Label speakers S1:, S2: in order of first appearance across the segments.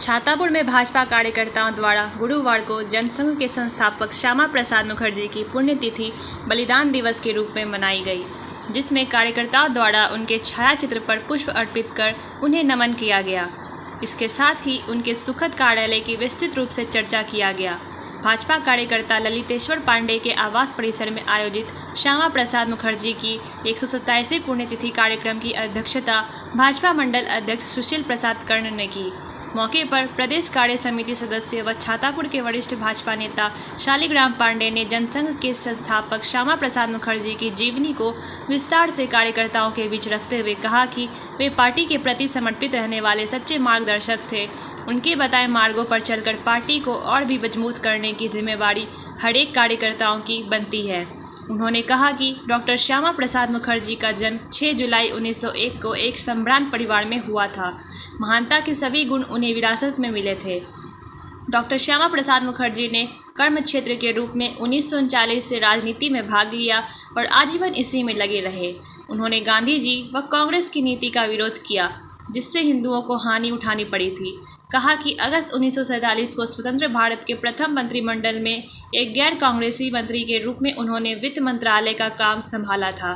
S1: छातापुर में भाजपा कार्यकर्ताओं द्वारा गुरुवार को जनसंघ के संस्थापक श्यामा प्रसाद मुखर्जी की पुण्यतिथि बलिदान दिवस के रूप में मनाई गई, जिसमें कार्यकर्ताओं द्वारा उनके छायाचित्र पर पुष्प अर्पित कर उन्हें नमन किया गया। इसके साथ ही उनके सुखद कार्यालय की विस्तृत रूप से चर्चा किया गया। भाजपा कार्यकर्ता ललितेश्वर पांडे के आवास परिसर में आयोजित श्यामा प्रसाद मुखर्जी की 127वीं पुण्यतिथि कार्यक्रम की अध्यक्षता भाजपा मंडल अध्यक्ष सुशील प्रसाद कर्ण ने की। मौके पर प्रदेश कार्य समिति सदस्य व छातापुर के वरिष्ठ भाजपा नेता शालिग्राम पांडे ने जनसंघ के संस्थापक श्यामा प्रसाद मुखर्जी की जीवनी को विस्तार से कार्यकर्ताओं के बीच रखते हुए कहा कि वे पार्टी के प्रति समर्पित रहने वाले सच्चे मार्गदर्शक थे। उनके बताए मार्गों पर चलकर पार्टी को और भी मजबूत करने की जिम्मेवारी हरेक कार्यकर्ताओं की बनती है। उन्होंने कहा कि डॉक्टर श्यामा प्रसाद मुखर्जी का जन्म 6 जुलाई 1901 को एक संभ्रांत परिवार में हुआ था। महानता के सभी गुण उन्हें विरासत में मिले थे। डॉक्टर श्यामा प्रसाद मुखर्जी ने कर्म क्षेत्र के रूप में 1939 से राजनीति में भाग लिया और आजीवन इसी में लगे रहे। उन्होंने गांधी जी व कांग्रेस की नीति का विरोध किया, जिससे हिंदुओं को हानि उठानी पड़ी थी। कहा कि अगस्त 1947 को स्वतंत्र भारत के प्रथम मंत्रिमंडल में एक गैर कांग्रेसी मंत्री के रूप में उन्होंने वित्त मंत्रालय का काम संभाला था।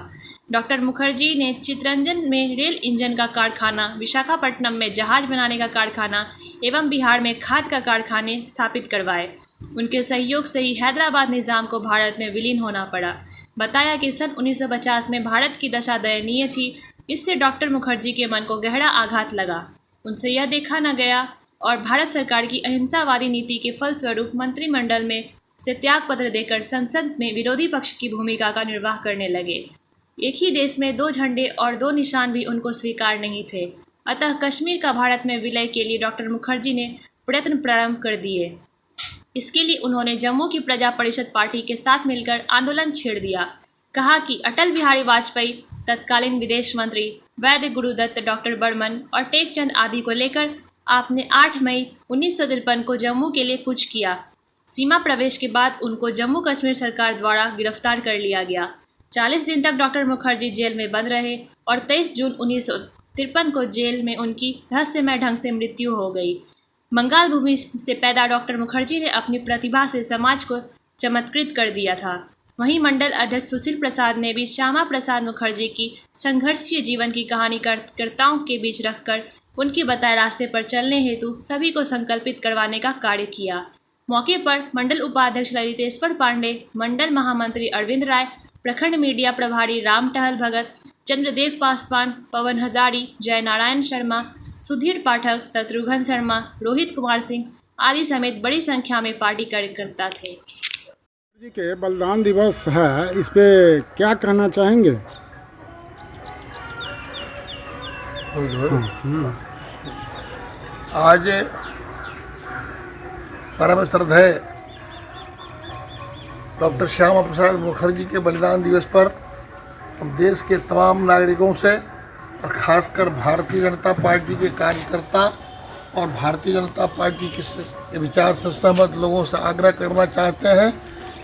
S1: डॉक्टर मुखर्जी ने चितरंजन में रेल इंजन का कारखाना, विशाखापट्टनम में जहाज बनाने का कारखाना एवं बिहार में खाद का कारखाने स्थापित करवाए। उनके सहयोग से ही हैदराबाद निज़ाम को भारत में विलीन होना पड़ा। बताया कि सन 1950 में भारत की दशा दयनीय थी। इससे डॉक्टर मुखर्जी के मन को गहरा आघात लगा। उनसे यह देखा न गया और भारत सरकार की अहिंसावादी नीति के फलस्वरूप मंत्रिमंडल में से त्यागपत्र देकर संसद में विरोधी पक्ष की भूमिका का निर्वाह करने लगे। एक ही देश में 2 झंडे और 2 निशान भी उनको स्वीकार नहीं थे। अतः कश्मीर का भारत में विलय के लिए डॉक्टर मुखर्जी ने प्रयत्न प्रारंभ कर दिए। इसके लिए उन्होंने जम्मू की प्रजा परिषद पार्टी के साथ मिलकर आंदोलन छेड़ दिया। कहा कि अटल बिहारी वाजपेयी, तत्कालीन विदेश मंत्री वैद्य गुरुदत्त, डॉक्टर बर्मन और टेकचंद आदि को लेकर आपने 8 मई 1953 को जम्मू के लिए कूच किया। सीमा प्रवेश के बाद उनको जम्मू कश्मीर सरकार द्वारा गिरफ्तार कर लिया गया। 40 दिन तक डॉक्टर मुखर्जी जेल में बंद रहे और 23 जून 1953 को जेल में उनकी रहस्यमय ढंग से मृत्यु हो गई। बंगाल भूमि से पैदा डॉक्टर मुखर्जी ने अपनी प्रतिभा से समाज को चमत्कृत कर दिया था। वहीं मंडल अध्यक्ष सुशील प्रसाद ने भी श्यामा प्रसाद मुखर्जी की संघर्षीय जीवन की कहानी कार्यकर्ताओं के बीच रखकर उनके बताए रास्ते पर चलने हेतु सभी को संकल्पित करवाने का कार्य किया। मौके पर मंडल उपाध्यक्ष ललितेश्वर पांडे, मंडल महामंत्री अरविंद राय, प्रखंड मीडिया प्रभारी राम टहल भगत, चंद्रदेव पासवान, पवन हजारी, जय नारायण शर्मा, सुधीर पाठक, शत्रुघ्न शर्मा, रोहित कुमार सिंह आदि समेत बड़ी संख्या में पार्टी कार्यकर्ता थे।
S2: जी के बलिदान दिवस है, इस पे क्या कहना चाहेंगे?
S3: आज परम श्रद्धेय डॉक्टर श्यामा प्रसाद मुखर्जी के बलिदान दिवस पर हम देश के तमाम नागरिकों से और खासकर भारतीय जनता पार्टी के कार्यकर्ता और भारतीय जनता पार्टी के विचार से सहमत लोगों से आग्रह करना चाहते हैं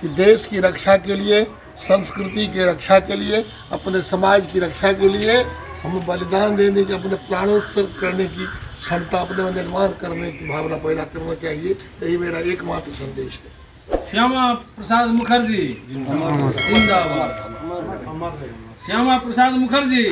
S3: कि देश की रक्षा के लिए, संस्कृति की रक्षा के लिए, अपने समाज की रक्षा के लिए हमें बलिदान देने के, अपने प्राणोत्सर्ग करने की क्षमता, अपने में निर्माण करने की भावना पैदा करना चाहिए। यही मेरा एकमात्र संदेश है।
S4: श्यामा प्रसाद मुखर्जी जिंदाबाद। श्यामा प्रसाद मुखर्जी।